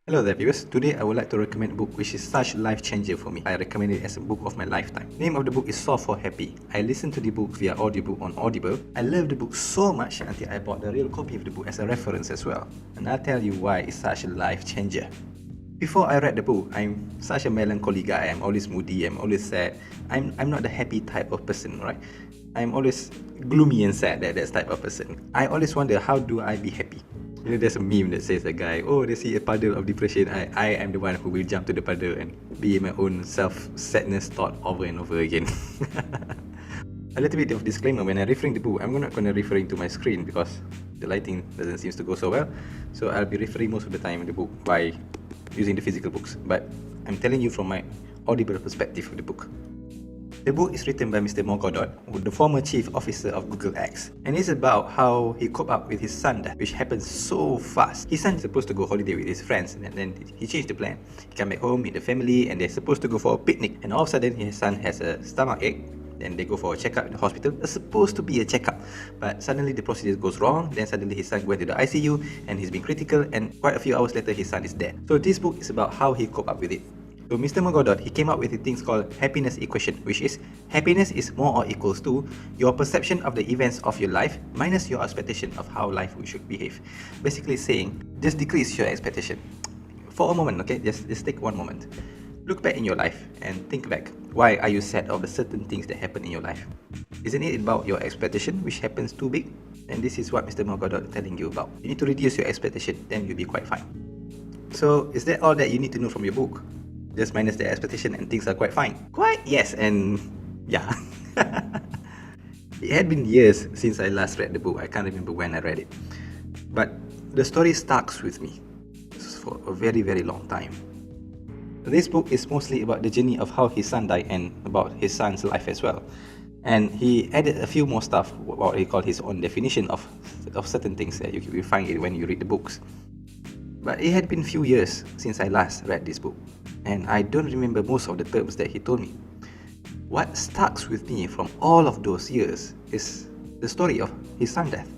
Hello there viewers, today I would like to recommend a book which is such a life changer for me. I recommend it as a book of my lifetime. The name of the book is Solve for Happy. I listened to the book via audiobook on Audible. I loved the book so much until I bought the real copy of the book as a reference as well. And I'll tell you why it's such a life changer. Before I read the book, I'm such a melancholy guy. I'm always moody, I'm always sad. I'm not the happy type of person, right? I'm always gloomy and sad, that type of person. I always wonder, how do I be happy? You know, there's a meme that says a guy, oh, they see a puddle of depression. I am the one who will jump to the puddle and be my own self-sadness thought over and over again. A little bit of disclaimer, when I'm referring to the book, I'm not going to referring to my screen because the lighting doesn't seem to go so well. So I'll be referring most of the time in the book by using the physical books. But I'm telling you from my audible perspective of the book. The book is written by Mr. Morgoddard, the former chief officer of Google X, and it's about how he coped up with his son death, which happened so fast. His son is supposed to go holiday with his friends, and then he changed the plan. He come back home, meet the family, and they're supposed to go for a picnic. And all of a sudden, his son has a stomach ache. Then they go for a checkup in the hospital. It's supposed to be a checkup, but suddenly the procedure goes wrong. Then suddenly his son went to the ICU, and he's been critical. And quite a few hours later, his son is dead. So this book is about how he coped up with it. So Mr. Morgoddard, he came up with a thing called happiness equation, which is happiness is more or equals to your perception of the events of your life minus your expectation of how life should behave. Basically saying, just decrease your expectation. For a moment, okay? Just take one moment. Look back in your life and think back. Why are you sad of the certain things that happen in your life? Isn't it about your expectation which happens too big? And this is what Mr. Morgoddard is telling you about. You need to reduce your expectation, then you'll be quite fine. So is that all that you need to know from your book? Just minus the expectation and things are quite fine. Quite, yes, and yeah. It had been years since I last read the book. I can't remember when I read it. But the story stuck with me for a very, very long time. This book is mostly about the journey of how his son died and about his son's life as well. And he added a few more stuff, what he called his own definition of certain things that you will find it when you read the books. But it had been a few years since I last read this book, and I don't remember most of the terms that he told me. What stuck with me from all of those years is the story of his son's death.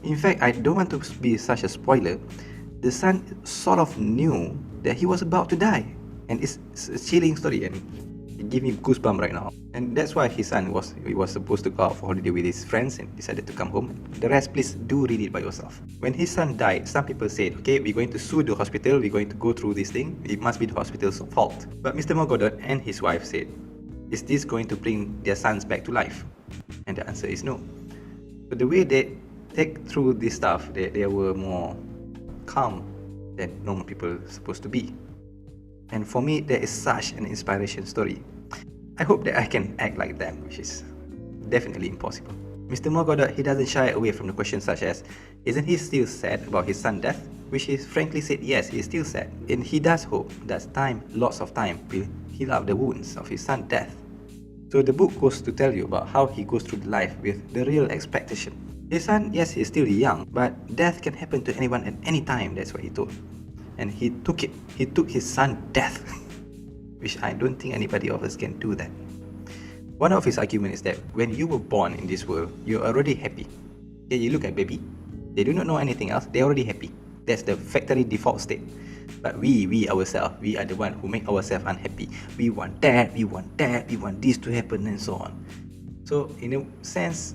In fact, I don't want to be such a spoiler. The son sort of knew that he was about to die, and it's a chilling story, and it gave me goosebumps right now. And that's why his son was supposed to go out for holiday with his friends and decided to come home. The rest, please do read it by yourself. When his son died, some people said, okay, we're going to sue the hospital, we're going to go through this thing, it must be the hospital's fault. But Mr. Morgoddard and his wife said, is this going to bring their sons back to life? And the answer is no. But the way they take through this stuff, they were more calm than normal people are supposed to be. And for me, that is such an inspiration story. I hope that I can act like them, which is definitely impossible. Mr. Morgoddard, he doesn't shy away from the questions such as, isn't he still sad about his son's death? Which he frankly said, yes, he's still sad. And he does hope that time, lots of time, will heal up the wounds of his son's death. So the book goes to tell you about how he goes through life with the real expectation. His son, yes, he's still young, but death can happen to anyone at any time, that's what he told. And he took it. He took his son's death, which I don't think anybody of us can do that. One of his arguments is that when you were born in this world, you're already happy. Yeah, you look at baby, they do not know anything else, they're already happy. That's the factory default state. But we ourselves, we are the one who make ourselves unhappy. We want that, we want this to happen and so on. So in a sense,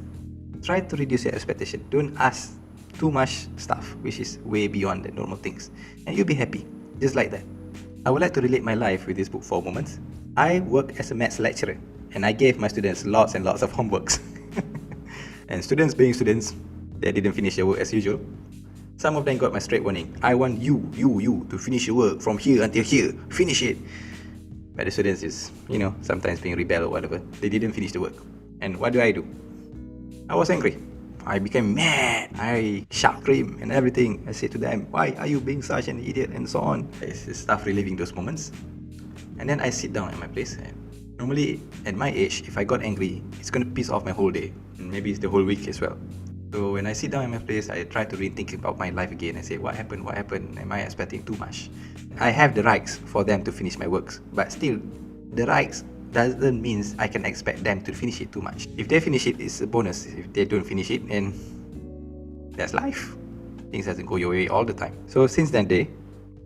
try to reduce your expectation. Don't ask too much stuff which is way beyond the normal things, and you'll be happy, just like that. I would like to relate my life with this book for a moment. I work as a maths lecturer, and I gave my students lots and lots of homeworks. And students being students, they didn't finish their work as usual. Some of them got my straight warning. I want you to finish your work from here until here. Finish it. But the students is, sometimes being rebel or whatever. They didn't finish the work. And what do? I was angry. I became mad. I screamed and everything. I said to them, why are you being such an idiot and so on. It's stuff reliving those moments. And then I sit down at my place. And normally at my age, if I got angry, it's going to piss off my whole day. And maybe it's the whole week as well. So when I sit down at my place, I try to rethink about my life again. I say, what happened? Am I expecting too much? I have the rights for them to finish my works. But still, the rights doesn't mean I can expect them to finish it too much. If they finish it, it's a bonus. If they don't finish it, then that's life. Things doesn't go your way all the time. So since that day,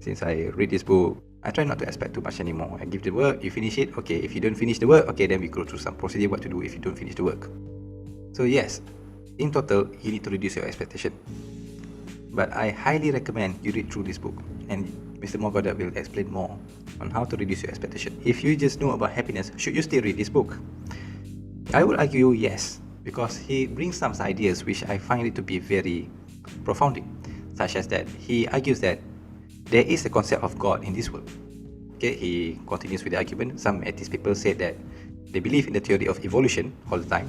Since I read this book, I try not to expect too much anymore. I give the work, you finish it, okay. If you don't finish the work, okay, then we go through some procedure what to do if you don't finish the work. So yes, in total, you need to reduce your expectation. But I highly recommend you read through this book, and Mr. Morgoda will explain more on how to reduce your expectation. If you just know about happiness, should you still read this book? I would argue yes, because he brings some ideas which I find it to be very profounding, such as that he argues that there is a concept of God in this world. Okay, he continues with the argument. Some atheist people said that they believe in the theory of evolution all the time,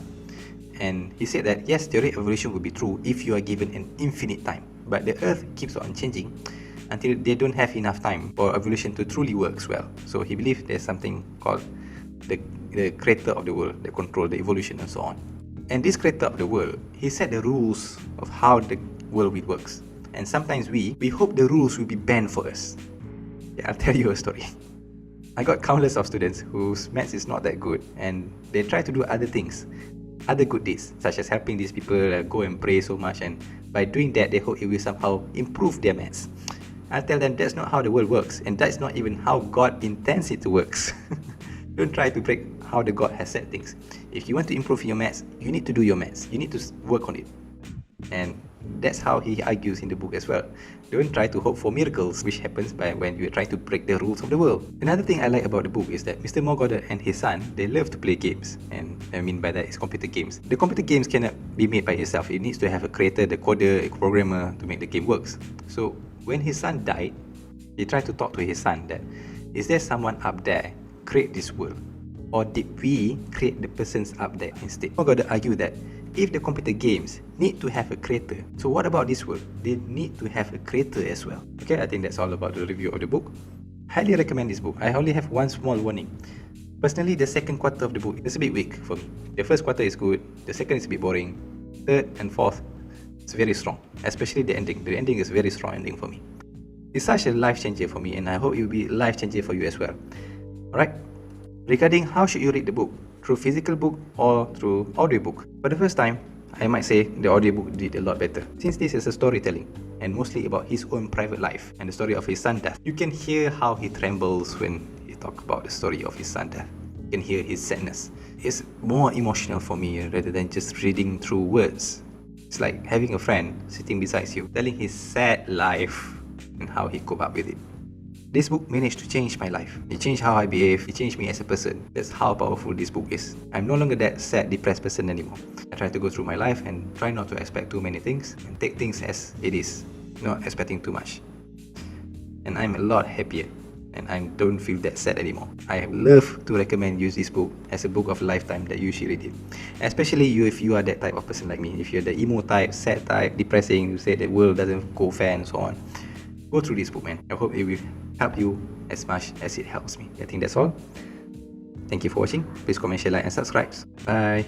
and he said that yes, theory of evolution will be true if you are given an infinite time, but the earth keeps on changing until they don't have enough time for evolution to truly work well. So he believes there's something called the creator of the world that control the evolution and so on. And this creator of the world, he set the rules of how the world works. And sometimes we hope the rules will be banned for us. Yeah, I'll tell you a story. I got countless of students whose maths is not that good, and they try to do other things, other good deeds, such as helping these people go and pray so much, and by doing that, they hope it will somehow improve their maths. I tell them that's not how the world works, and that's not even how God intends it to work. Don't try to break how the God has set things. If you want to improve your maths, you need to do your maths. You need to work on it. And that's how he argues in the book as well. Don't try to hope for miracles, which happens by when you try to break the rules of the world. Another thing I like about the book is that Mr. Morgoda and his son, they love to play games. And I mean by that is computer games. The computer games cannot be made by itself. It needs to have a creator, the coder, a programmer to make the game works. So when his son died, he tried to talk to his son that, is there someone up there create this world? Or did we create the persons up there instead? Morgoda argued that if the computer games need to have a creator, so what about this world? They need to have a creator as well. Okay, I think that's all about the review of the book. Highly recommend this book. I only have one small warning. Personally, the second quarter of the book is a bit weak for me. The first quarter is good, the second is a bit boring, third and fourth, it's very strong. Especially the ending. The ending is a very strong ending for me. It's such a life changer for me, and I hope it will be a life changer for you as well. Alright? Regarding how should you read the book, through physical book or through audiobook. For the first time, I might say the audiobook did a lot better. Since this is a storytelling, and mostly about his own private life and the story of his son's death, you can hear how he trembles when he talks about the story of his son's death. You can hear his sadness. It's more emotional for me rather than just reading through words. It's like having a friend sitting beside you, telling his sad life and how he coped up with it. This book managed to change my life. It changed how I behave. It changed me as a person. That's how powerful this book is. I'm no longer that sad, depressed person anymore. I try to go through my life and try not to expect too many things and take things as it is, not expecting too much. And I'm a lot happier, and I don't feel that sad anymore. I love to recommend you this book as a book of a lifetime that you should read it. Especially you if you are that type of person like me. If you're the emo type, sad type, depressing, you say the world doesn't go fair and so on. Go through this book, man. I hope it will help you as much as it helps me. I think that's all. Thank you for watching. Please comment, share, like and subscribe. Bye.